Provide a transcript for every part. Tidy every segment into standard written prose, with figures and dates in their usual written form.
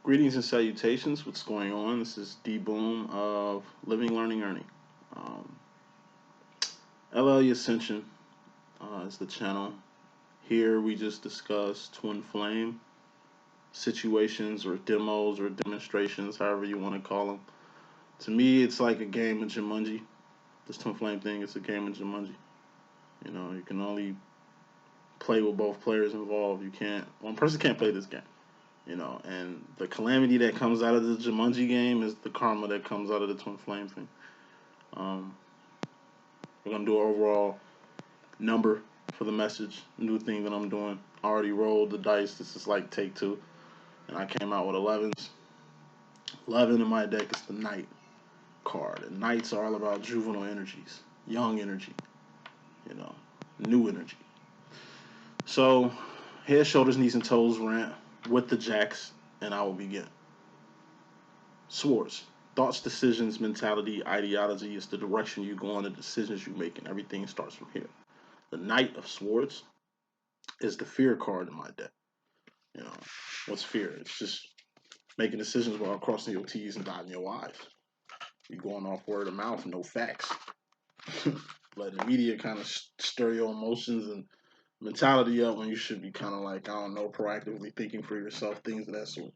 Greetings and salutations. What's going on? This is D.Boom of Living, Learning, Earning. Um, LLE.Ascension is the channel. Here we just discuss twin flame situations or demos or demonstrations, however you want to call them. To me, it's like a game of Jumanji. This twin flame thing is a game of Jumanji. You can only play with both players involved. One person can't play this game. And the calamity that comes out of the Jumanji game is the karma that comes out of the twin flame thing. Um, we're gonna do an overall number for the message, new thing that I'm doing. I already rolled the dice. This is like take two, and I came out with 11s. 11 in my deck is the Knight card, and Knights are all about juvenile energies, young energy, new energy. So, head, shoulders, knees, and toes rant with the jacks, and I will begin. Swords. Thoughts, decisions, mentality, ideology is the direction you go on, the decisions you make, and everything starts from here. The Knight of Swords is the fear card in my deck. What's fear? It's just making decisions while crossing your T's and dotting your I's. You're going off word of mouth, no facts. Letting the media kind of stir your emotions and mentality up when you should be kind of like, I don't know, proactively thinking for yourself, things of that sort.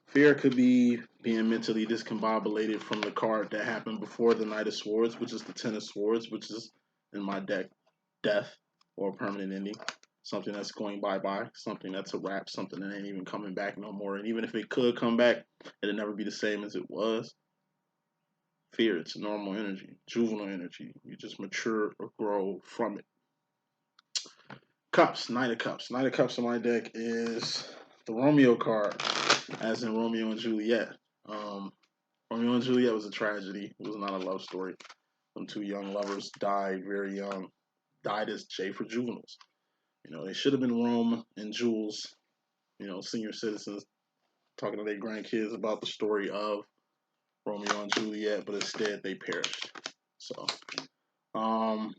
Fear could be being mentally discombobulated from the card that happened before the Knight of Swords, which is the Ten of Swords, which is in my deck, death or a permanent ending. Something that's going bye-bye, something that's a wrap, something that ain't even coming back no more. And even if it could come back, it'll never be the same as it was. Fear, it's normal energy, juvenile energy. You just mature or grow from it. Cups, Knight of Cups. Knight of Cups in my deck is the Romeo card, as in Romeo and Juliet. Romeo and Juliet was a tragedy. It was not a love story. When two young lovers died very young, died as J for juveniles. They should have been Rome and Jules, senior citizens, talking to their grandkids about the story of Romeo and Juliet, but instead they perished. So, Knight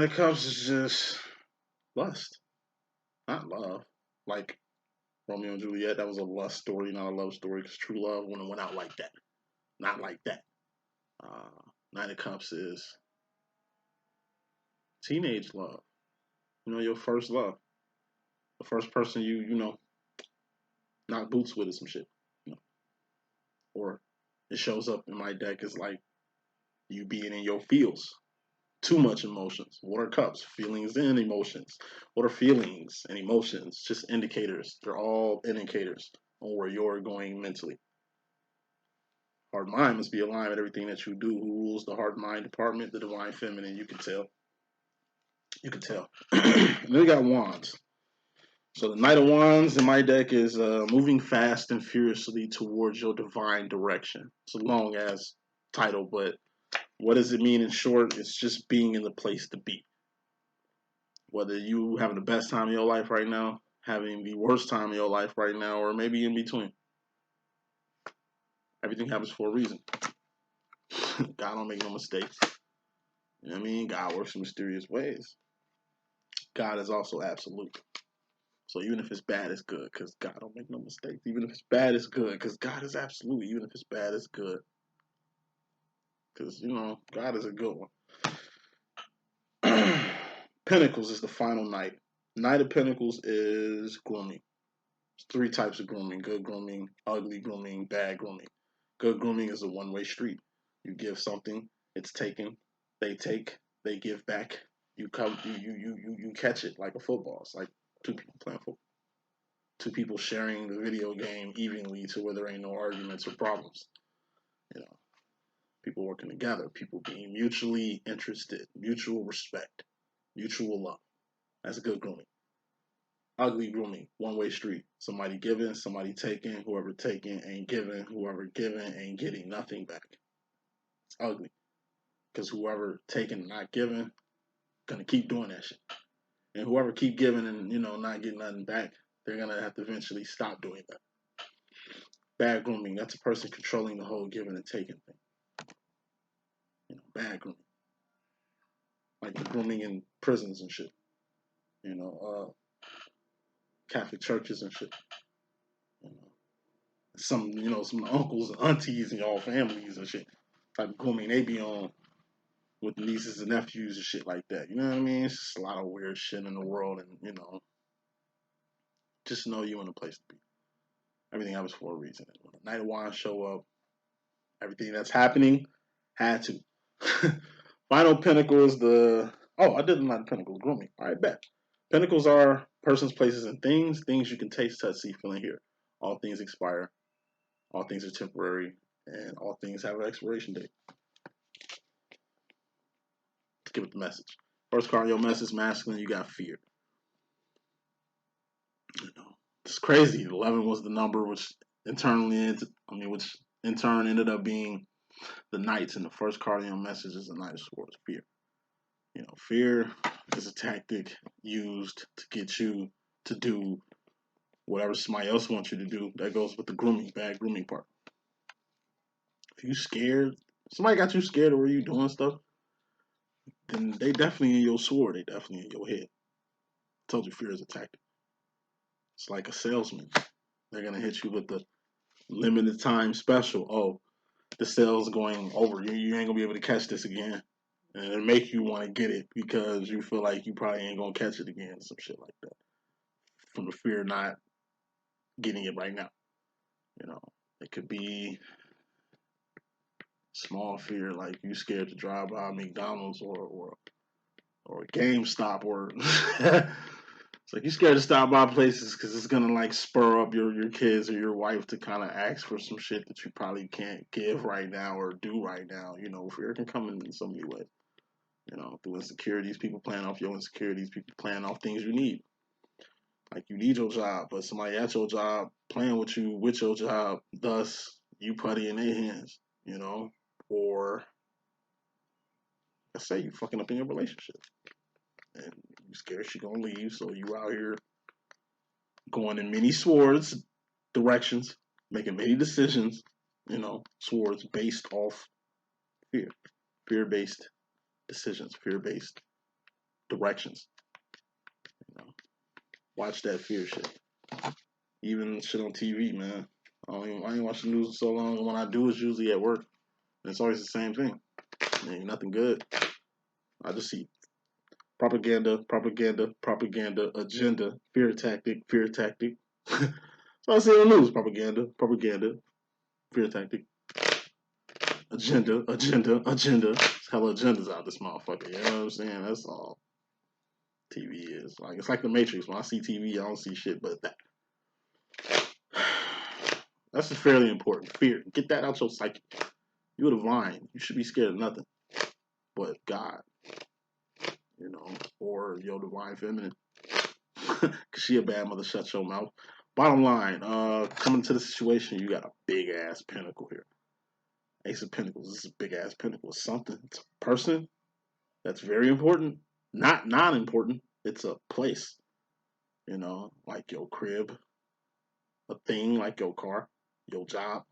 of Cups is just lust, not love. Like Romeo and Juliet, that was a lust story, not a love story, because true love wouldn't have went out like that. Not like that. Knight of Cups is teenage love. Your first love. The first person you knock boots with or some shit. Or it shows up in my deck as like you being in your feels. Too much emotions. What are cups? Feelings and emotions. What are feelings and emotions? Just indicators. They're all indicators on where you're going mentally. Heart mind must be aligned with everything that you do. Who rules the heart mind department? The divine feminine. You can tell. You can tell. And then we got wands. So the Knight of Wands in my deck is moving fast and furiously towards your divine direction. It's a long ass title, but what does it mean in short? It's just being in the place to be. Whether you having the best time of your life right now, having the worst time of your life right now, or maybe in between. Everything happens for a reason. God don't make no mistakes. You know what I mean? God works in mysterious ways. God is also absolute. So even if it's bad, it's good, because God don't make no mistakes. Even if it's bad, it's good, because God is absolute. Even if it's bad, it's good. Because, God is a good one. Pentacles is the final Knight. Knight of Pentacles is grooming. There's three types of grooming: good grooming, ugly grooming, bad grooming. Good grooming is a one-way street. You give something, it's taken. They take, they give back. You catch it like a football. It's like two people playing football. Two people sharing the video game evenly to where there ain't no arguments or problems. People working together, people being mutually interested, mutual respect, mutual love. That's good grooming. Ugly grooming, one-way street. Somebody giving, somebody taking. Whoever taking ain't giving. Whoever giving ain't getting nothing back. It's ugly. Because whoever taking and not giving, gonna keep doing that shit. And whoever keep giving and, not getting nothing back, they're gonna have to eventually stop doing that. Bad grooming, that's a person controlling the whole giving and taking thing. Bad grooming. Like the grooming in prisons and shit. Catholic churches and shit. You know, some uncles and aunties and y'all families and shit. Type of grooming they be on with nieces and nephews and shit like that. You know what I mean? It's just a lot of weird shit in the world, and just know you in a place to be. Everything happens for a reason. And when the Night of Wands show up, everything that's happening had to. Final Pinnacle is the. Oh, I did not Pinnacle grooming. All right, bet. Pinnacles are persons, places, and things. Things you can taste, touch, see, feel, and hear. All things expire. All things are temporary, and all things have an expiration date. Let's give it the message. First card, your message, masculine. You got fear. It's crazy. 11 was the number which which in turn ended up being the Knights, and the first card in your message is the Knight of Swords. Fear. Fear is a tactic used to get you to do whatever somebody else wants you to do. That goes with the bad grooming part. If you scared, somebody got you scared of where you doing stuff, then they definitely in your sword. They definitely in your head. I told you fear is a tactic. It's like a salesman. They're gonna hit you with the limited time special. Oh, the sale's going over. You ain't gonna be able to catch this again. And it make you want to get it because you feel like you probably ain't gonna catch it again. Some shit like that. From the fear of not getting it right now. It could be small fear, like you scared to drive by McDonald's or GameStop, or it's like you scared to stop by places because it's gonna like spur up your kids or your wife to kind of ask for some shit that you probably can't give right now or do right now. Fear can come in so many ways. Through insecurities, people playing off your insecurities, people playing off things you need. Like you need your job, but somebody at your job playing with you with your job, thus you putty in their hands, or let's say you fucking up in your relationship and you scared she gonna leave, so you out here going in many swords directions, making many decisions, swords based off fear, fear-based decisions, fear-based directions. Watch that fear shit. Even shit on TV, man. I ain't watching the news in so long, and when I do, it's usually at work. And it's always the same thing. Ain't nothing good. I just see propaganda, agenda, fear tactic. So I see on the news, propaganda, fear tactic, agenda. There's hella agendas out this motherfucker. You know what I'm saying? That's all TV is. Like it's like the Matrix. When I see TV, I don't see shit but that. That's just fairly important. Fear. Get that out your psyche. You're divine. You should be scared of nothing but God. Or your divine feminine. Cause she a bad mother. Shut your mouth. Bottom line, coming to the situation, you got a big ass pinnacle here. Ace of Pentacles. This is a big ass pinnacle. It's something. It's a person that's very important. Not non-important. It's a place. Like your crib, a thing like your car, your job,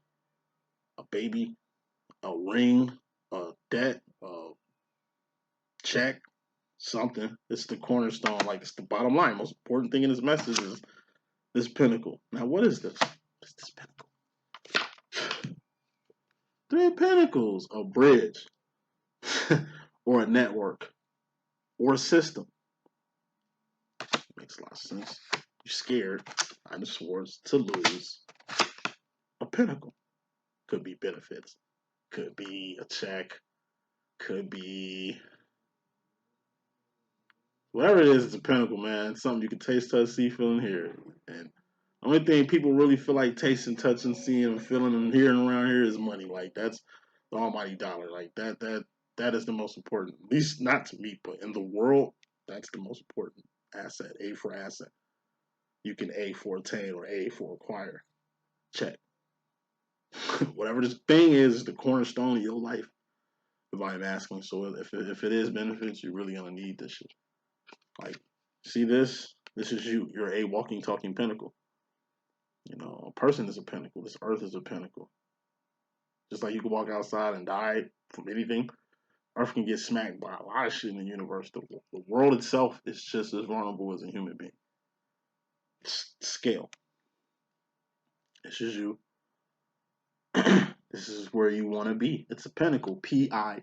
a baby, a ring, a debt, a check, something. It's the cornerstone. Like it's the bottom line. Most important thing in this message is this pinnacle. Now, what is this? What's this pinnacle? 3 Pentacles, a bridge, or a network, or a system. Makes a lot of sense. You're scared, Nine of Swords, to lose a pinnacle. Could be benefits, could be a check, could be whatever it is. It's a pinnacle, man. It's something you can taste, touch, see, feel, and hear. And the only thing people really feel like tasting, touching, seeing, and feeling, and hearing around here is money. Like that's the almighty dollar. Like that is the most important. At least not to me, but in the world, that's the most important asset. A for asset. You can A for attain or A for acquire. Check. Whatever this thing is, the cornerstone of your life. Divine masculine. So if it is benefits, you're really gonna need this shit. Like, see this? This is you. You're a walking, talking pinnacle. A person is a pinnacle. This earth is a pinnacle. Just like you can walk outside and die from anything, Earth can get smacked by a lot of shit in the universe. The world itself is just as vulnerable as a human being. scale. This is you. This is where you want to be. It's a pinnacle. Pinnacle.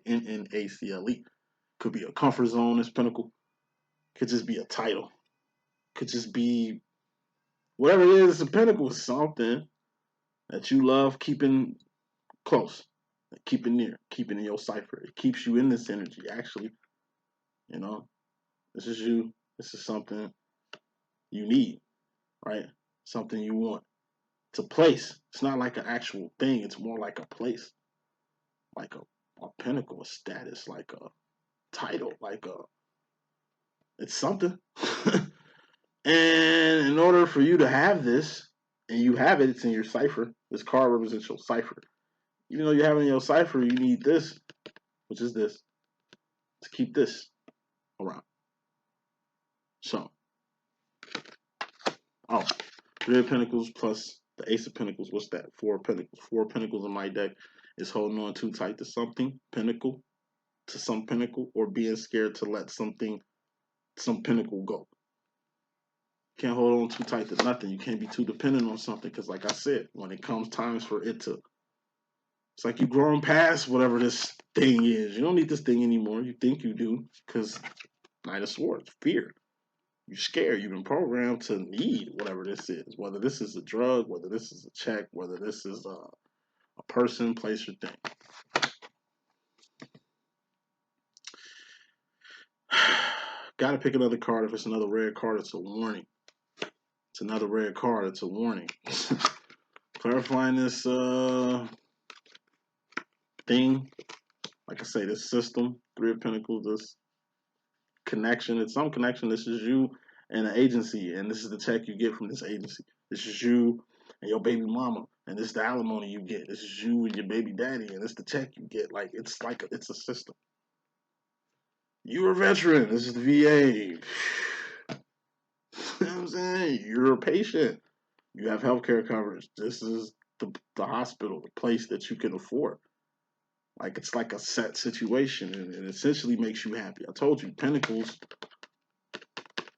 Could be a comfort zone. This pinnacle could just be a title. Could just be whatever it is. A pinnacle is something that you love keeping close, keeping near, keeping in your cipher. It keeps you in this energy. Actually, you know, this is you. This is something you need, right? Something you want. It's a place. It's not like an actual thing. It's more like a place, like a pinnacle, a status, like a title, like a. It's something. And in order for you to have this, and you have it, it's in your cipher. This card represents your cipher. Even though you have it in your cipher, you need this, which is this, to keep this around. So, oh, Three of Pentacles plus the Ace of Pentacles. What's that? Four of Pentacles. Four of Pentacles in my deck is holding on too tight to something, pinnacle, to some pinnacle, or being scared to let some pinnacle go. Can't hold on too tight to nothing. You can't be too dependent on something because, like I said, when it comes times for it to, it's like you're growing past whatever this thing is. You don't need this thing anymore. You think you do because Knight of Swords, fear. You're scared. You've been programmed to need whatever this is, whether this is a drug, whether this is a check, whether this is a person, place, or thing. Got to pick another card. If it's another red card, it's a warning. It's another red card. It's a warning. Clarifying this thing. Like I say, this system, Three of Pentacles, this connection. It's some connection. This is you and an agency, and this is the check you get from this agency. This is you and your baby mama, and this is the alimony you get. This is you and your baby daddy, and this is the check you get. It's it's a system. You're a veteran. This is the VA. You know what I'm saying? You're a patient. You have healthcare coverage. This is the hospital, the place that you can afford. Like it's like a set situation, and it essentially makes you happy. I told you, Pentacles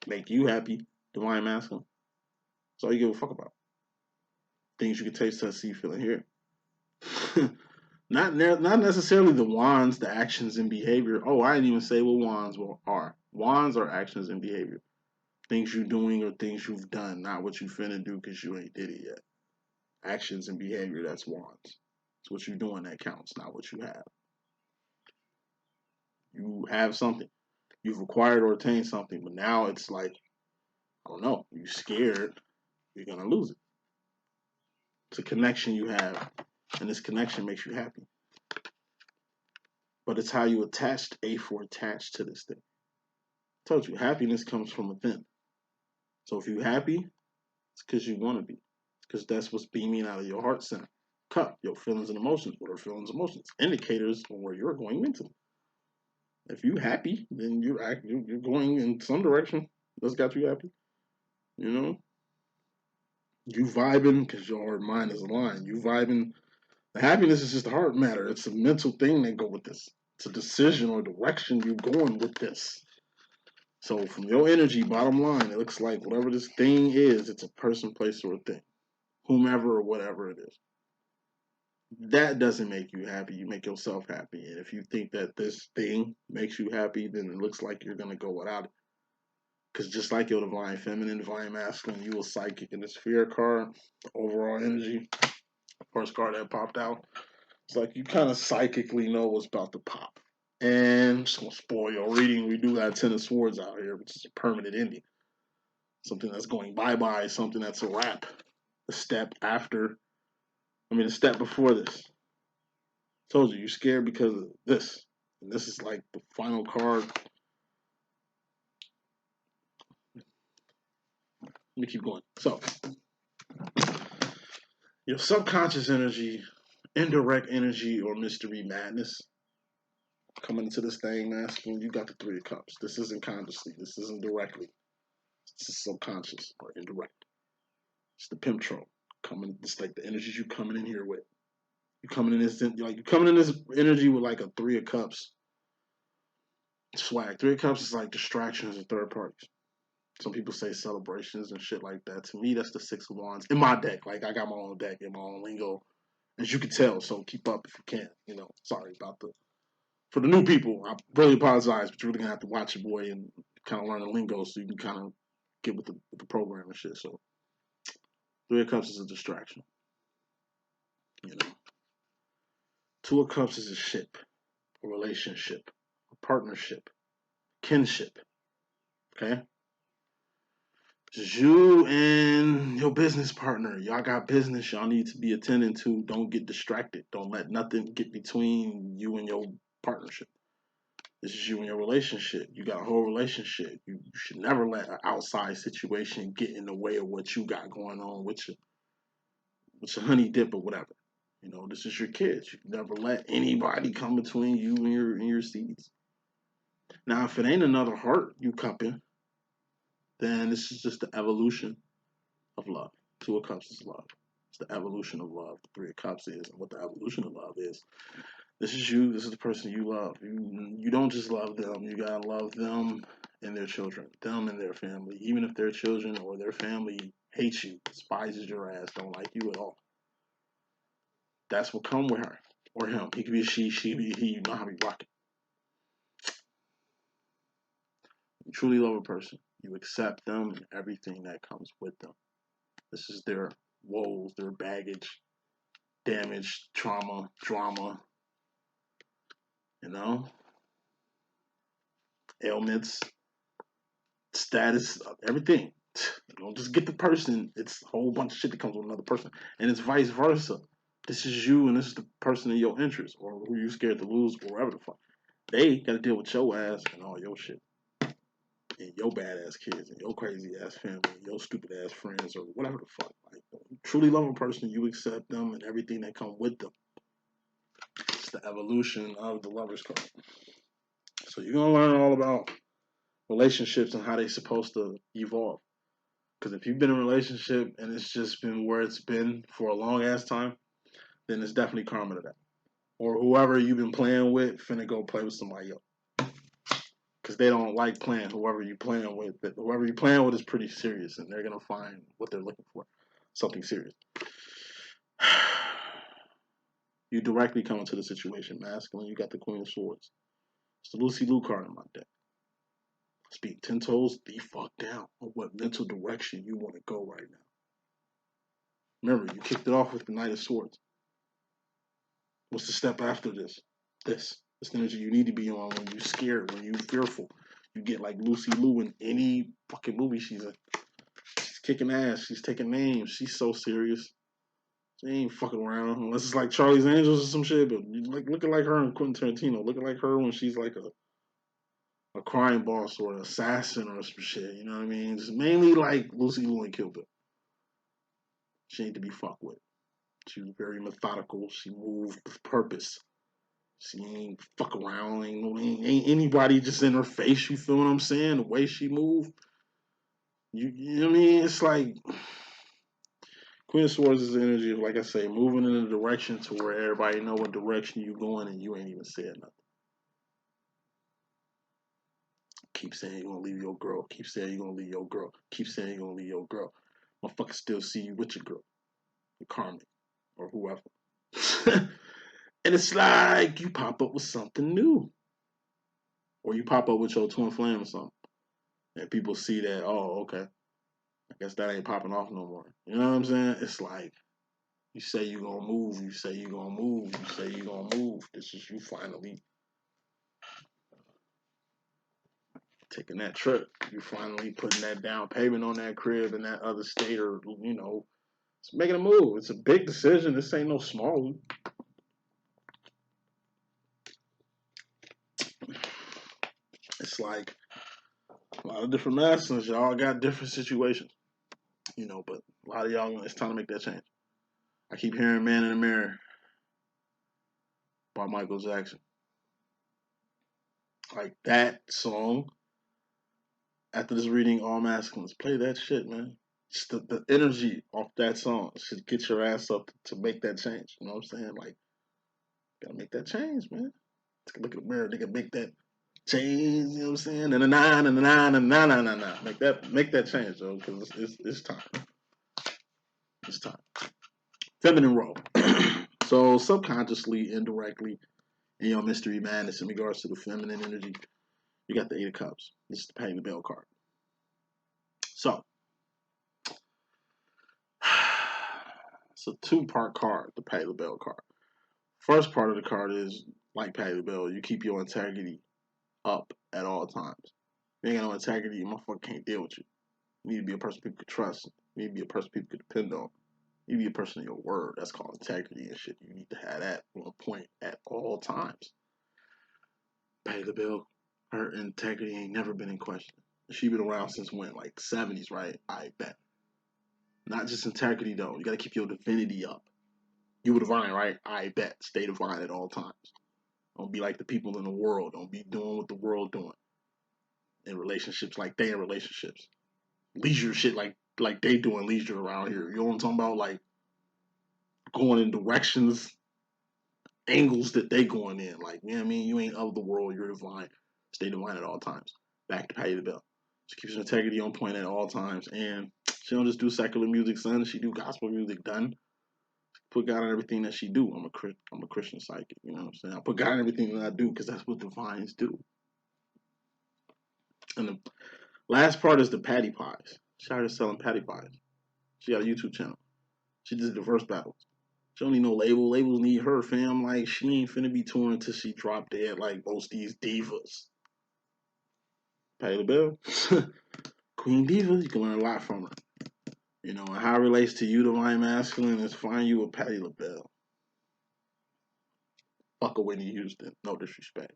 make you happy. Divine Masculine. That's all you give a fuck about. Things you can taste, touch, see, feel, and hear. Not necessarily the wands, the actions and behavior. Oh, I didn't even say what wands are. Wands are actions and behavior. Things you're doing or things you've done, not what you finna do because you ain't did it yet. Actions and behavior, that's wands. It's what you're doing that counts, not what you have. You have something. You've acquired or attained something, but now it's like, I don't know, you're scared you're gonna lose it. It's a connection you have, and this connection makes you happy. But it's how you attached attached to this thing. I told you, happiness comes from within. So if you're happy, it's because you want to be. It's because that's what's beaming out of your heart center. Cup, your feelings and emotions. What are feelings and emotions? Indicators on where you're going mentally. If you're happy, then you're going in some direction that's got you happy. You know? You vibing because your heart and mind is aligned. You vibing. The happiness is just a heart matter. It's a mental thing that go with this. It's a decision or direction you're going with this. So from your energy, bottom line, it looks like whatever this thing is, it's a person, place, or a thing. Whomever or whatever it is. That doesn't make you happy. You make yourself happy. And if you think that this thing makes you happy, then it looks like you're going to go without it. Because just like your divine feminine, divine masculine, you a psychic in the sphere card, overall energy, first card that popped out. It's like you kind of psychically know what's about to pop. And I'm just going to spoil your reading. We do got Ten of Swords out here, which is a permanent ending. Something that's going bye-bye, something that's a wrap. A step before this. Told you, you're scared because of this. And this is like the final card. Let me keep going. So, your subconscious energy, indirect energy, or mystery madness coming into this thing, masculine, you got the Three of Cups. This isn't consciously. This isn't directly. This is subconscious or indirect. It's the pimp troll coming. It's like the energies you coming in here with. You coming in this energy with like a Three of Cups swag. Three of Cups is like distractions and third parties. Some people say celebrations and shit like that. To me, that's the Six of Wands in my deck. Like, I got my own deck and my own lingo, as you can tell. So keep up if you can. You know, sorry about for the new people. I really apologize, but you're really gonna have to watch your boy and kind of learn the lingo so you can kind of get with the program and shit. So Three of Cups is a distraction. You know, Two of Cups is a ship, a relationship, a partnership, kinship. Okay. Just you and your business partner. Y'all got business y'all need to be attending to. Don't get distracted. Don't let nothing get between you and your partnership. This is you and your relationship. You got a whole relationship. You should never let an outside situation get in the way of what you got going on with your honey dip or whatever. You know, this is your kids. You never let anybody come between you and your seeds. Now, if it ain't another heart you cupping, then this is just the evolution of love. Two of Cups is love. It's the evolution of love. The Three of Cups is, and what the evolution of love is. This is you. This is the person you love. You don't just love them. You gotta love them and their children, them and their family. Even if their children or their family hates you, despises your ass, don't like you at all. That's what come with her or him. He could be a she be a he. You know how we rock it. You truly love a person. You accept them and everything that comes with them. This is their woes, their baggage, damage, trauma, drama, you know, ailments, status, everything. You don't just get the person. It's a whole bunch of shit that comes with another person. And it's vice versa. This is you and this is the person in your interest or who you scared to lose or whatever the fuck. They got to deal with your ass and all your shit. And your badass kids and your crazy ass family and your stupid ass friends or whatever the fuck. Like, you truly love a person, you accept them and everything that come with them. It's the evolution of the Lover's card. So you're gonna learn all about relationships and how they're supposed to evolve. Because if you've been in a relationship and it's just been where it's been for a long ass time, then it's definitely karma to that. Or whoever you've been playing with finna go play with somebody else. Because they don't like playing whoever you're playing with. But whoever you're playing with is pretty serious and they're gonna find what they're looking for. Something serious. You directly come into the situation. Masculine, you got the Queen of Swords. It's the Lucy Lou card in my deck. Speak 10 toes, the fuck down on what mental direction you want to go right now. Remember, you kicked it off with the Knight of Swords. What's the step after this? This energy you need to be on when you're scared, when you're fearful. You get like Lucy Liu in any fucking movie she's in. She's kicking ass. She's taking names. She's so serious. She ain't fucking around unless it's like Charlie's Angels or some shit. But you like looking like her in Quentin Tarantino. Looking like her when she's like a crime boss or an assassin or some shit. You know what I mean? Just mainly like Lucy Liu and Kill Bill. She ain't to be fucked with. She was very methodical. She moved with purpose. She ain't fuck around. Ain't anybody just in her face. You feel what I'm saying? The way she moved. You know what I mean? It's like Queen of Swords is the energy of, like I say, moving in a direction to where everybody know what direction you going and you ain't even said nothing. Keep saying you're gonna leave your girl. Keep saying you're gonna leave your girl. Keep saying you're gonna leave your girl. Motherfucker still see you with your girl. Your karmic. Or whoever. And it's like you pop up with something new. Or you pop up with your twin flame or something. And people see that, oh, okay. I guess that ain't popping off no more. You know what I'm saying? It's like you say you're gonna move, you say you're gonna move, you say you're gonna move. This is you finally taking that trip. You finally putting that down payment on that crib in that other state or, you know, it's making a move. It's a big decision. This ain't no small. It's like a lot of different masters. Y'all got different situations, you know, but a lot of y'all, it's time to make that change. I keep hearing Man in the Mirror by Michael Jackson. Like that song, after this reading, All Masculines, play that shit, man. Just the energy off that song should get your ass up to make that change. You know what I'm saying? Like, gotta make that change, man. Take a look at the mirror. They can make that Change, you know what I'm saying? And a nine and a nine and a nine and a nine. Make that change, though, because it's time. It's time. Feminine role. So subconsciously, indirectly, in your mystery madness in regards to the feminine energy, you got the Eight of Cups. This is the Pay the Bell card. So it's a two-part card, the Pay the Bell card. First part of the card is like Pay the Bell. You keep your integrity up at all times. If you ain't got no integrity, your motherfucker can't deal with you. You need to be a person people could trust. You need to be a person people could depend on. You need to be a person of your word. That's called integrity and shit. You need to have that on point at all times. Pay the bill. Her integrity ain't never been in question. She been around since when? Like 70s, right? I bet. Not just integrity though. You gotta keep your divinity up. You were divine, right? I bet. Stay divine at all times. Don't be like the people in the world. Don't be doing what the world doing. In relationships like they in relationships. Leisure shit like they doing leisure around here. You know what I'm talking about? Like going in directions, angles that they going in. Like, you know what I mean? You ain't of the world, you're divine. Stay divine at all times. Back to Pay the Bill. She keeps her integrity on point at all times. And she don't just do secular music, son. She do gospel music, done. Put God in everything that she do. I'm a Christian psychic, you know what I'm saying? I put God in everything that I do because that's what divines do. And the last part is the patty pies. She started selling patty pies. She got a YouTube channel. She does diverse battles. She don't need no label. Labels need her, fam. Like, she ain't finna be touring until she drop dead like most these divas. Pay the bill. Queen Diva, you can learn a lot from her. You know, and how it relates to you, divine masculine, is find you a Patti LaBelle. Fuck a Whitney Houston, no disrespect.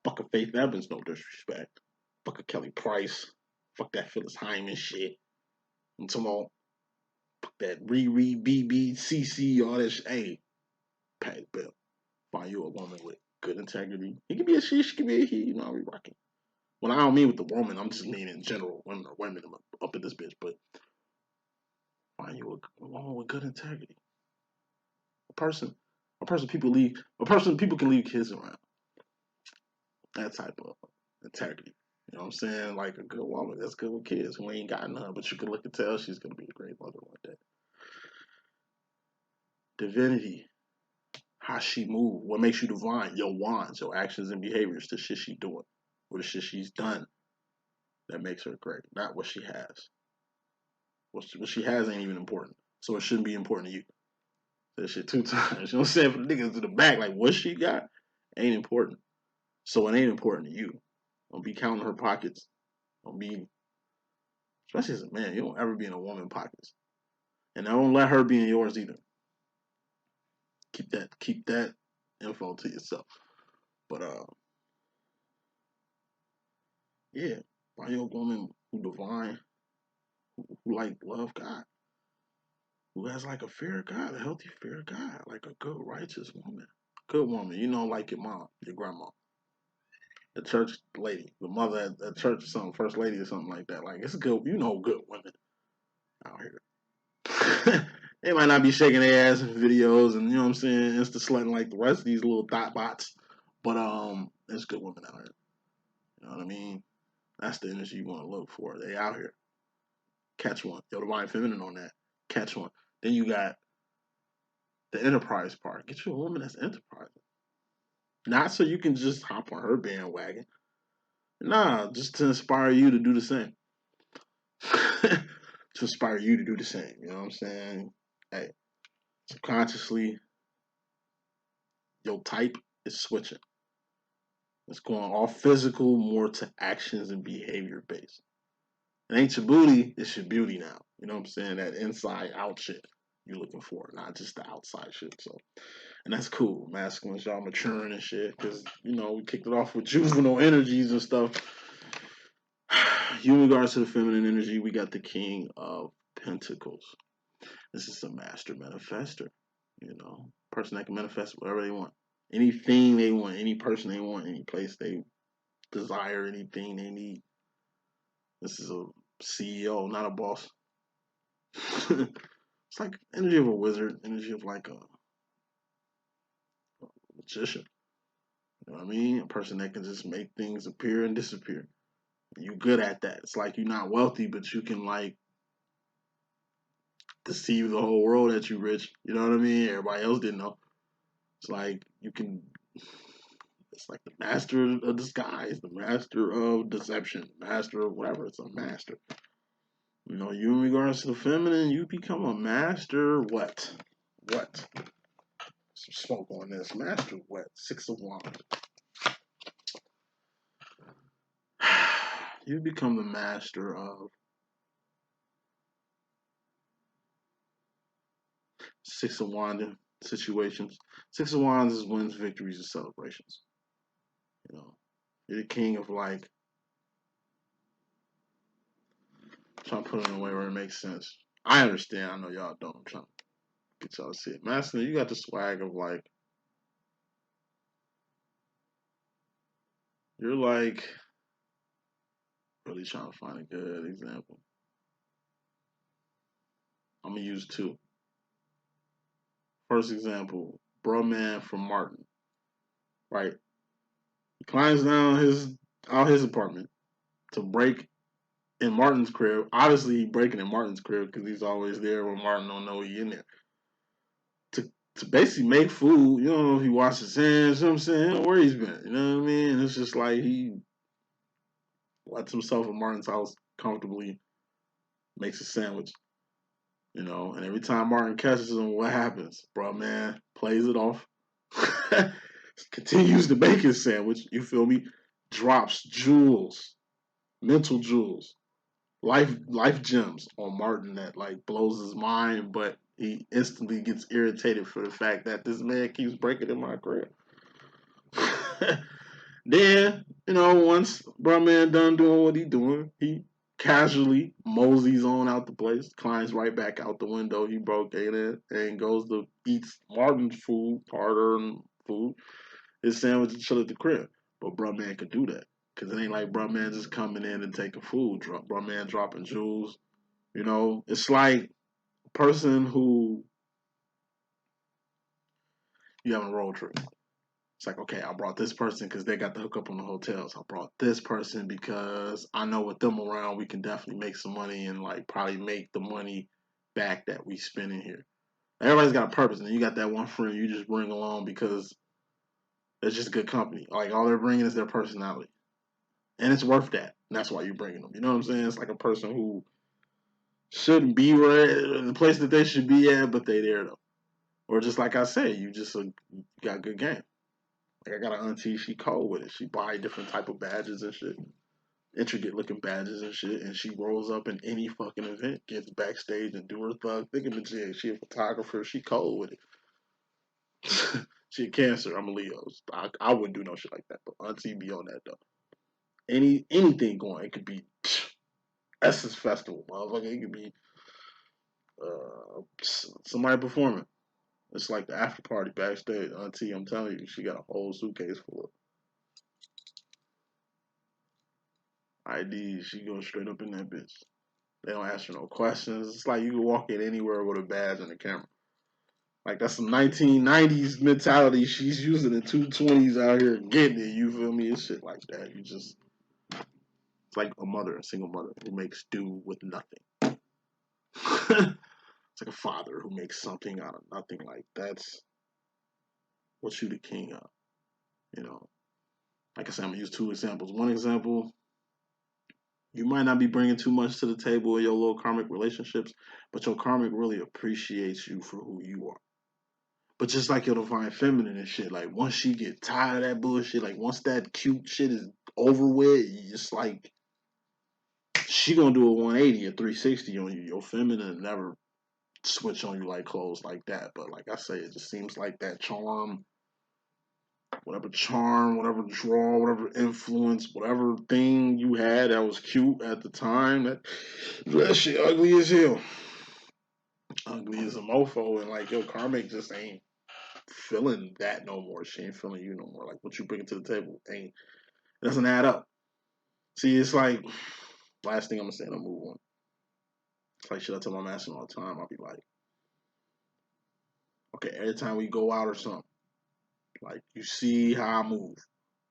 Fuck a Faith Evans, no disrespect. Fuck a Kelly Price. Fuck that Phyllis Hyman shit. I'm talking about that Riri, BB, CC, all that shit. Hey, Patti LaBelle. Find you a woman with good integrity. It could be a she could be a he. You know, I'll be rocking. Well, I don't mean with the woman. I'm just meaning in general. Women are women. I'm up in this bitch. But find you a woman with good integrity. A person people can leave kids around. That type of integrity. You know what I'm saying? Like a good woman that's good with kids who ain't got none, but you can look and tell she's gonna be a great mother one day. Divinity. How she move. What makes you divine? Your wands, your actions and behaviors, the shit she doing. Or the shit she's done that makes her great. Not what she has. What she has ain't even important. So it shouldn't be important to you. That shit two times. You know what I'm saying? For the niggas to the back, like what she got ain't important. So it ain't important to you. Don't be counting her pockets. Don't be, especially as a man, you don't ever be in a woman's pockets. And I won't let her be in yours either. Keep that info to yourself. But yeah, find your woman who divine, who like love God, who has like a fear of God, a healthy fear of God, like a good righteous woman. Good woman, you know, like your mom, your grandma, the church lady, the mother at church or something, first lady or something like that. Like it's good, you know, good women out here. They might not be shaking their ass in videos and you know what I'm saying, insta slutting like the rest of these little dot bots, but there's good women out here. You know what I mean? That's the energy you want to look for. They out here. Catch one. Yo, divine feminine on that. Catch one. Then you got the enterprise part. Get you a woman that's enterprising. Not so you can just hop on her bandwagon. Nah, just to inspire you to do the same. To inspire you to do the same. You know what I'm saying? Hey, subconsciously, your type is switching. It's going off physical more to actions and behavior based. It ain't your booty, it's your beauty now. You know what I'm saying? That inside out shit you're looking for, not just the outside shit. So, and that's cool. Masculines, y'all maturing and shit, because you know we kicked it off with juvenile energies and stuff. In regards to the feminine energy, we got the King of Pentacles. This is a master manifester. You know, person that can manifest whatever they want, anything they want, any person they want, any place they desire, anything they need. This is a CEO, not a boss. It's like energy of a wizard, energy of like a magician. You know what I mean? A person that can just make things appear and disappear. You good at that. It's like you're not wealthy, but you can like deceive the whole world that you rich. You know what I mean? Everybody else didn't know. It's like you can. It's like the master of disguise, the master of deception, master of whatever. It's a master. You know, you in regards to the feminine, you become a master. What? What? Some smoke on this. Master what? Six of Wands. You become the master of Six of Wands situations. Six of Wands is wins, victories, and celebrations. You know, you're the king of like. I'm trying to put it in a way where it makes sense. I understand. I know y'all don't. I'm trying to get y'all to see it. Masculine, you got the swag of like. You're like really trying to find a good example. I'm gonna use two. First example, bro man from Martin, right? He climbs down his apartment to break in Martin's crib. Obviously, he breaking in Martin's crib because he's always there when Martin don't know he in there. To basically make food, you don't know if he washed his hands, you know what I'm saying? Where he's been, you know what I mean? It's just like he lets himself in Martin's house comfortably, makes a sandwich, you know, and every time Martin catches him, what happens? Bro, man, plays it off, continues to make his sandwich, you feel me? Drops jewels, mental jewels, life gems on Martin that like blows his mind, but he instantly gets irritated for the fact that this man keeps breaking in my crib. Then, you know, once bro man done doing what he doing, he casually moseys on out the place, climbs right back out the window he broke in and goes to eat Martin's food, hard-earned food, his sandwich and chill at the crib. But bro man could do that. Cause it ain't like bro man just coming in and taking food. Bro man dropping jewels. You know, it's like a person who you have a road trip. It's like, okay, I brought this person because they got the hookup on the hotels. I brought this person because I know with them around, we can definitely make some money and like probably make the money back that we spend in here. Everybody's got a purpose, and you got that one friend you just bring along because it's just good company. Like all they're bringing is their personality, and it's worth that. And that's why you're bringing them. You know what I'm saying? It's like a person who shouldn't be right in the place that they should be at, but they there though. Or just like I said, you just got good game. Like I got an auntie, she cold with it. She buy different type of badges and shit, intricate looking badges and shit, and she rolls up in any fucking event, gets backstage and do her thug thingamajig. She a photographer, she cold with it. She a Cancer, I'm a Leo. I wouldn't do no shit like that, but auntie be on that though. Anything going, it could be Essence Festival, motherfucker. It could be somebody performing. It's like the after party backstage. Auntie, I'm telling you, she got a whole suitcase full of IDs. She goes straight up in that bitch. They don't ask her no questions. It's like you can walk in anywhere with a badge and a camera. Like that's some 1990s mentality. She's using the 220s out here getting it. You feel me? It's shit like that. It's like a mother, a single mother who makes do with nothing. It's like a father who makes something out of nothing. Like that's what you the king of. You know, like I said, I'm gonna use two examples. One example, you might not be bringing too much to the table in your little karmic relationships, but your karmic really appreciates you for who you are. But just like your divine feminine and shit, like once she get tired of that bullshit, like once that cute shit is over with, it's like she gonna do a 180 or 360 on you. Your feminine never switch on you like clothes like that. But like I say, it just seems like that charm, whatever draw, whatever influence, whatever thing you had that was cute at the time, that shit ugly as hell. Ugly as a mofo, and like your karmic just ain't feeling that no more. She ain't feeling you no more. Like what you bring to the table ain't it doesn't add up. See, it's like last thing I'm gonna say, and I'll move on. It's like shit I tell my master all the time. I'll be like, okay, every time we go out or something, like you see how I move.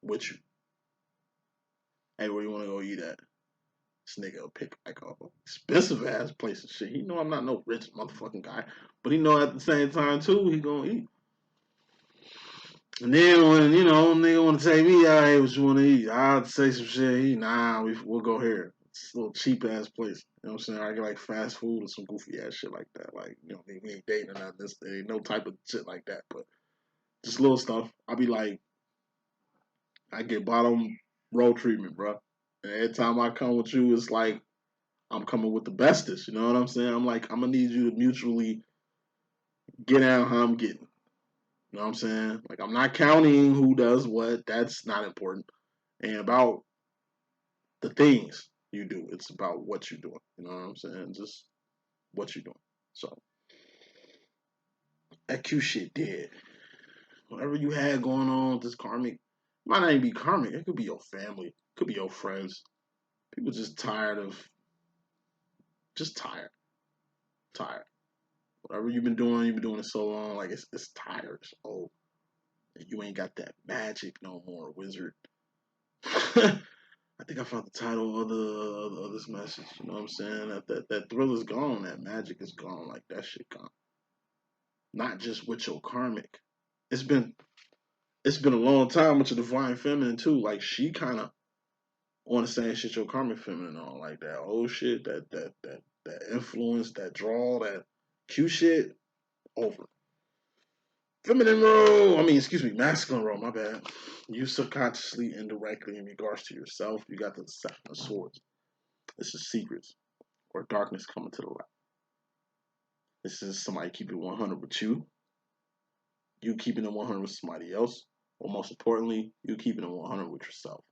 with you. Hey, where you want to go eat at? This nigga will pick like a expensive ass place and shit. He know I'm not no rich motherfucking guy, but he know at the same time too he gonna eat. And then when nigga want to take me out, hey, what you want to eat? I'll say some shit. We'll go here. It's a little cheap ass place. You know what I'm saying? I get like fast food or some goofy ass shit like that. Like we ain't dating or nothing. There ain't no type of shit like that. But just little stuff. I'll be like, I get bottom road treatment, bro. And every time I come with you, it's like I'm coming with the bestest. You know what I'm saying? I'm like, I'm gonna need you to mutually get out how I'm getting. You know what I'm saying? Like, I'm not counting who does what. That's not important. And about the things you do. It's about what you're doing. You know what I'm saying? Just what you're doing. So that Q shit dead. Whatever you had going on with this karmic, might not even be karmic. It could be your family. It could be your friends. People just tired of, just tired. Tired. Whatever you've been doing it so long, like it's tired. It's old. And you ain't got that magic no more, wizard. I think I found the title of this message. You know what I'm saying? That thrill is gone. That magic is gone. Like that shit gone. Not just with your karmic. It's been a long time with your divine feminine too. Like she kind of on the same shit your karmic feminine on. Like that old shit, that influence, that draw, that Q shit over. Feminine role. Masculine role. My bad. You subconsciously, indirectly, in regards to yourself, you got the Seven of Swords. This is secrets or darkness coming to the light. This is somebody keeping 100 with you. You keeping it 100 with somebody else. Or most importantly, you keeping it 100 with yourself.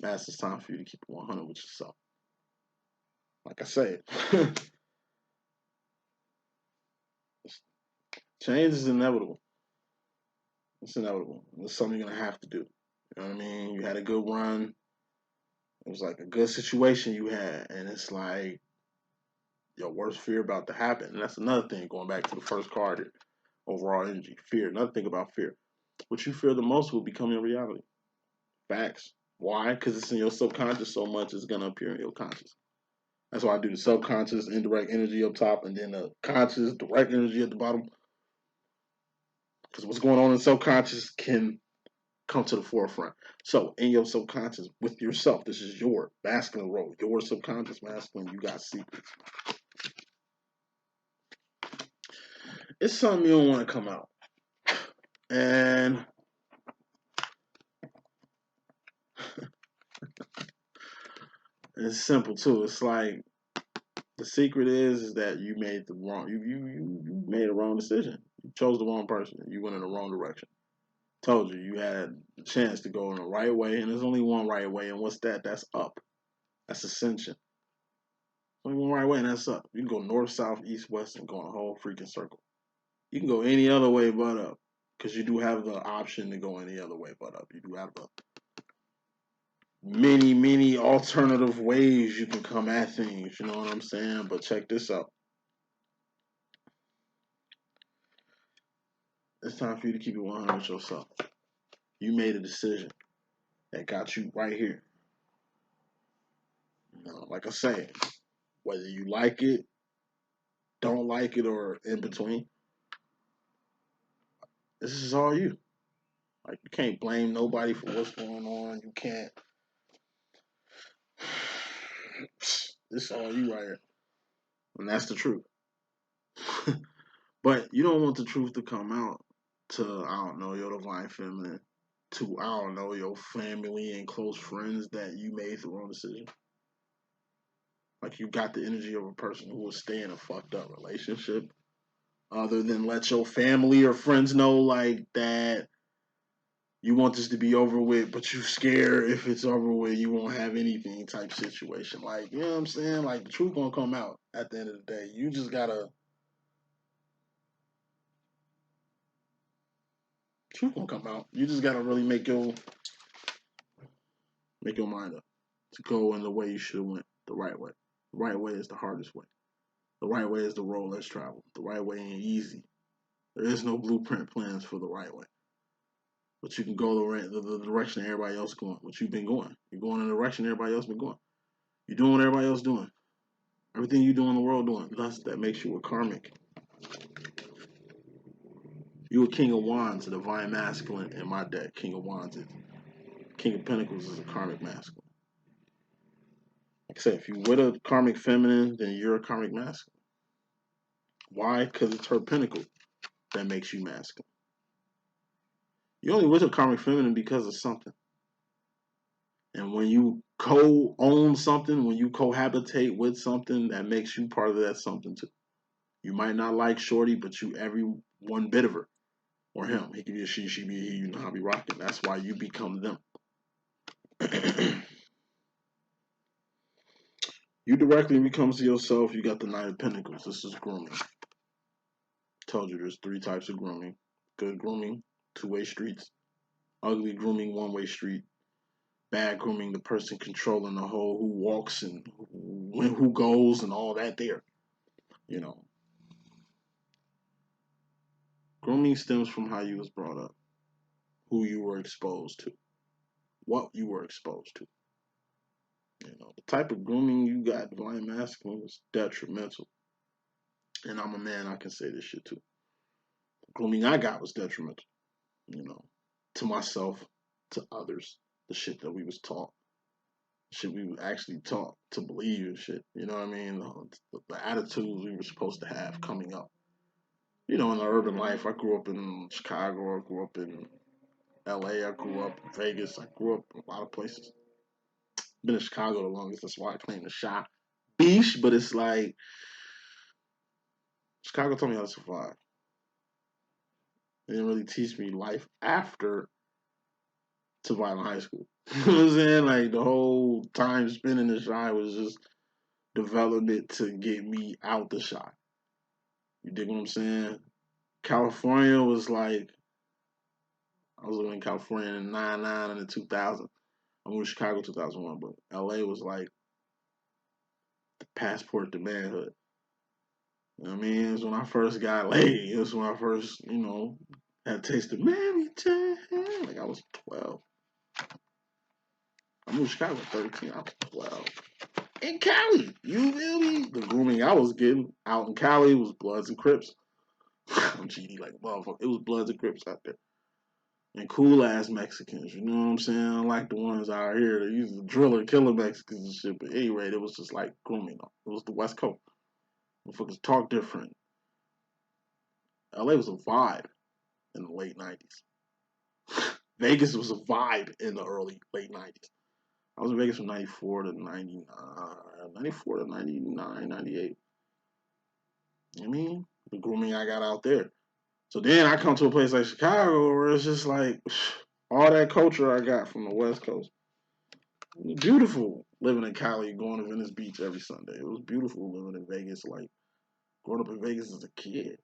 That's the time for you to keep it 100 with yourself. Like I said, change is inevitable. It's inevitable. It's something you're going to have to do. You know what I mean? You had a good run. It was like a good situation you had. And it's like your worst fear about to happen. And that's another thing, going back to the first card here. Overall energy. Fear. Another thing about fear. What you fear the most will become your reality. Facts. Why? Because it's in your subconscious so much, it's going to appear in your conscious. That's why I do the subconscious, indirect energy up top, and then the conscious, direct energy at the bottom. Because what's going on in subconscious can come to the forefront. So, in your subconscious, with yourself, this is your masculine role. Your subconscious masculine, you got secrets. It's something you don't want to come out. And it's simple, too. It's like, the secret is that you made the wrong, you made a wrong decision. You chose the wrong person. You went in the wrong direction. Told you, you had the chance to go in the right way, and there's only one right way, and what's that? That's up. That's ascension. Only one right way, and that's up. You can go north, south, east, west, and go in a whole freaking circle. You can go any other way but up, because you do have the option to go any other way but up. You do have the many alternative ways you can come at things. You know what I'm saying? But check this out. It's time for you to keep it 100 with yourself. You made a decision that got you right here. Like I say, whether you like it, don't like it, or in between, this is all you. Like, you can't blame nobody for what's going on. You can't. This is all you right here. And that's the truth. But you don't want the truth to come out to, I don't know, your divine feminine, to, I don't know, your family and close friends that you made the wrong decision. Like, you got the energy of a person who will stay in a fucked up relationship, other than let your family or friends know, like, that you want this to be over with, but you scared if it's over with, you won't have anything type situation. Like, you know what I'm saying? Like, the truth gonna come out at the end of the day. You just gotta, truth gonna come out. You just gotta really make your mind up to go in the way you should have went, the right way. The right way is the hardest way. The right way is the road less traveled. The right way ain't easy. There is no blueprint plans for the right way. but you can go the direction everybody else going. What you've been going. You're going in the direction everybody else been going. You're doing what everybody else doing. Everything you do in the world doing. Thus, that makes you a karmic. You a King of Wands, a divine masculine in my deck. King of Wands is King of Pentacles is a karmic masculine. Like I said, if you with a karmic feminine, then you're a karmic masculine. Why? Because it's her pentacle that makes you masculine. You're only with a karmic feminine because of something. And when you co-own something, when you cohabitate with something, that makes you part of that something too. You might not like Shorty, but you every one bit of her. Or him. He could be a she be a he, you know how I be rocking. That's why you become them. You directly becomes yourself. You got the Knight of Pentacles. This is grooming. Told you there's 3 types of grooming. Good grooming, 2-way streets. Ugly grooming, 1-way street. Bad grooming, the person controlling the whole, who walks and who goes and all that there. You know. Grooming stems from how you was brought up. Who you were exposed to. What you were exposed to. You know, the type of grooming you got, divine masculine, was detrimental. And I'm a man, I can say this shit too. The grooming I got was detrimental, you know, to myself, to others. The shit that we was taught. Shit we were actually taught to believe and shit. You know what I mean? The attitudes we were supposed to have coming up. You know, in the urban life, I grew up in Chicago, I grew up in LA, I grew up in Vegas, I grew up in a lot of places. Been in Chicago the longest, that's why I claim the Chi Beach, but it's like Chicago taught me how to survive. They didn't really teach me life after surviving high school. You know what I'm saying? Like the whole time spent in the Chi was just development to get me out the Chi. You dig what I'm saying? California was like, I was living in California in 99 and in 2000. I moved to Chicago 2001, but LA was like the passport to manhood. You know what I mean? It was when I first got laid. It was when I first, you know, had a taste of Mary Jane. Like I was 12. I moved to Chicago at 13. I was 12. In Cali, you feel me? The grooming I was getting out in Cali was Bloods and Crips. I'm GD like a motherfucker. It was Bloods and Crips out there. And cool ass Mexicans, you know what I'm saying? Like the ones out here that used to drill and kill the Mexicans and shit. But anyway, it was just like grooming. It was the West Coast. Motherfuckers talk different. LA was a vibe in the late 90s. Vegas was a vibe in the late 90s. I was in Vegas from 94 to 99, 94 to 99, 98. You know what I mean? The grooming I got out there. So then I come to a place like Chicago where it's just like all that culture I got from the West Coast. It was beautiful living in Cali, going to Venice Beach every Sunday. It was beautiful living in Vegas, like growing up in Vegas as a kid.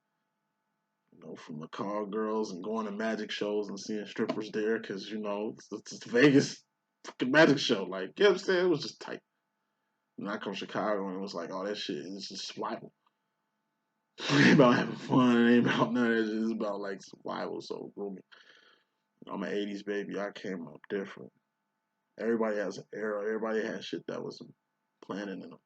You know, from the call girls and going to magic shows and seeing strippers there because, you know, it's Vegas fucking magic show. Like, you know what I'm saying? It was just tight. And I come to Chicago and it was like, oh, that shit is just survival. It ain't about having fun. It ain't about none of that shit. It's about like survival. So, grooming. I'm an 80s baby. I came up different. Everybody has an era. Everybody has shit that was planning in them.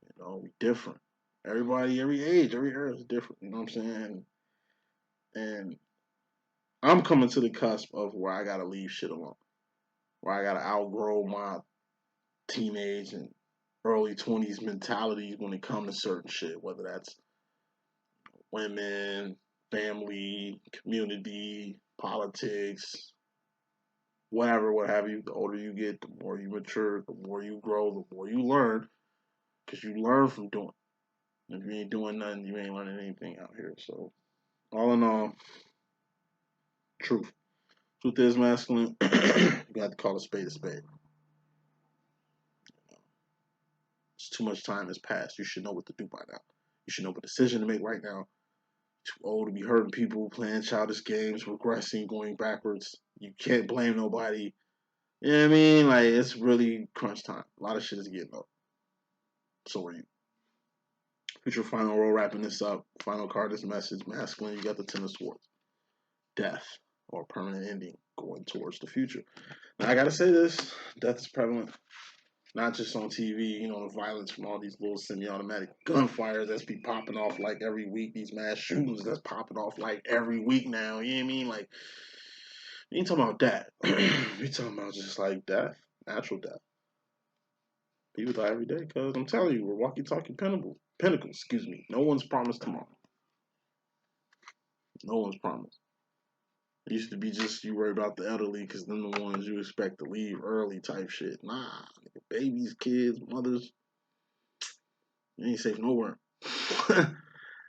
You know, we different. Everybody, every age, every era is different. You know what I'm saying? And I'm coming to the cusp of where I gotta leave shit alone. Where I gotta outgrow my teenage and early 20s mentalities when it comes to certain shit, whether that's women, family, community, politics, whatever, what have you. The older you get, the more you mature, the more you grow, the more you learn, because you learn from doing. If you ain't doing nothing, you ain't learning anything out here. So, all in all, truth. Truth is masculine. You got to call a spade a spade. It's too much time has passed. You should know what to do by now. You should know what decision to make right now. Too old to be hurting people, playing childish games, regressing, going backwards. You can't blame nobody. You know what I mean? Like, it's really crunch time. A lot of shit is getting up. So are you. Future final roll, wrapping this up. Final card is message. Masculine, you got the Ten of Swords. Death. or permanent ending going towards the future. Now, I gotta say this: death is prevalent, not just on TV. The violence from all these little semi-automatic gunfires that's be popping off like every week. These mass shootings that's popping off like every week now. You know what I mean? Like, we ain't talking about that. We talking about just like death, natural death. People die every day because I'm telling you, we're walkie-talkie pinnacles. Excuse me. No one's promised tomorrow. No one's promised. It used to be just you worry about the elderly because them the ones you expect to leave early type shit. Nah, babies, kids, mothers, you ain't safe nowhere.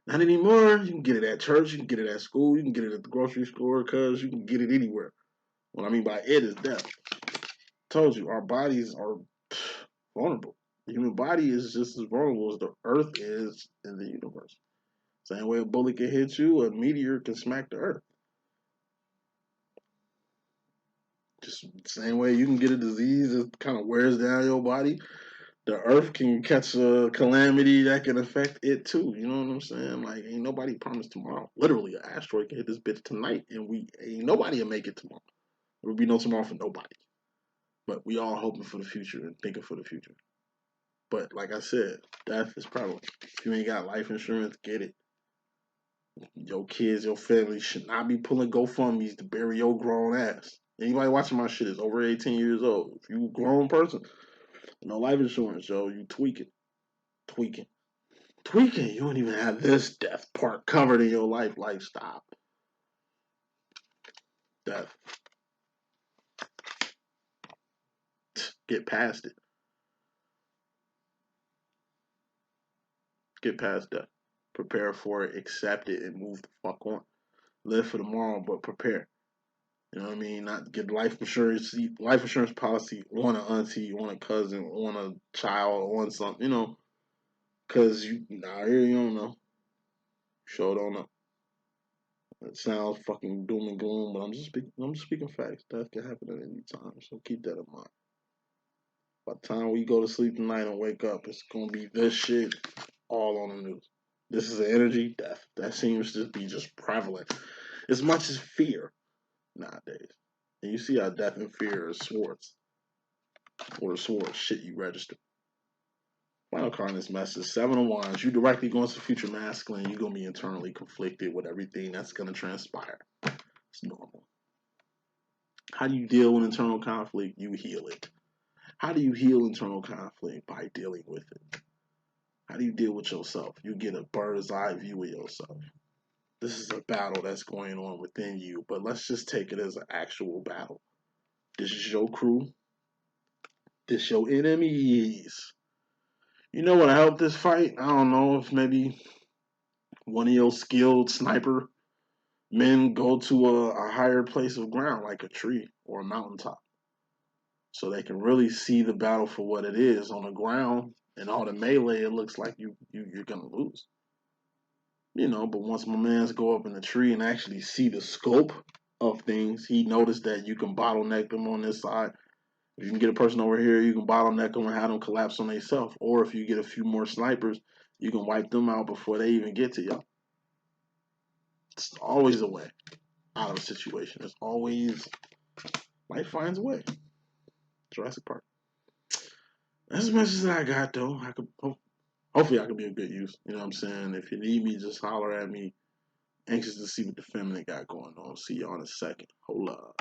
Not anymore. You can get it at church, you can get it at school, you can get it at the grocery store, cause you can get it anywhere. What I mean by it is death. Told you, our bodies are vulnerable. The human body is just as vulnerable as the earth is in the universe. Same way a bullet can hit you, a meteor can smack the earth. Just the same way you can get a disease that kind of wears down your body, the earth can catch a calamity that can affect it too. You know what I'm saying? Like, ain't nobody promised tomorrow. Literally, an asteroid can hit this bitch tonight, and ain't nobody will make it tomorrow. There will be no tomorrow for nobody. But we all hoping for the future and thinking for the future. But like I said, death is prevalent. If you ain't got life insurance, get it. Your kids, your family should not be pulling GoFundMe's to bury your grown ass. Anybody watching my shit is over 18 years old. If you a grown person, no life insurance, yo, you tweaking. Tweaking. Tweaking. You don't even have this death part covered in your life. Like, stop. Death. Get past it. Get past death. Prepare for it, accept it, and move the fuck on. Live for tomorrow, but prepare. You know what I mean? Not get life insurance policy on an auntie, on a cousin, on a child, on something, because here you don't know. Sure don't know. It sounds fucking doom and gloom, but I'm just speaking facts. That can happen at any time, so keep that in mind. By the time we go to sleep tonight and wake up, it's gonna be this shit all on the news. This is an energy death that seems to be just prevalent as much as fear nowadays. And you see how death and fear are swords, or swords shit you register. Final card in this message, Seven of Wands. You directly go into future masculine. You're going to be internally conflicted with everything that's going to transpire. It's normal. How do you deal with internal conflict? You heal it. How do you heal internal conflict? By dealing with it. How do you deal with yourself? You get a bird's eye view of yourself. This is a battle that's going on within you, but let's just take it as an actual battle. This is your crew. This your enemies. You know what helped this fight? I don't know if maybe one of your skilled sniper men go to a higher place of ground, like a tree or a mountaintop, so they can really see the battle for what it is. On the ground and all the melee, it looks like you're gonna lose. But once my mans go up in the tree and actually see the scope of things, he noticed that you can bottleneck them on this side. If you can get a person over here, you can bottleneck them and have them collapse on themselves. Or if you get a few more snipers, you can wipe them out before they even get to y'all. It's always a way out of a situation. It's always, life finds a way. Jurassic Park. That's as much as I got, though. Hopefully I can be of good use. You know what I'm saying? If you need me, just holler at me. Anxious to see what the feminine got going on. See y'all in a second. Hold up.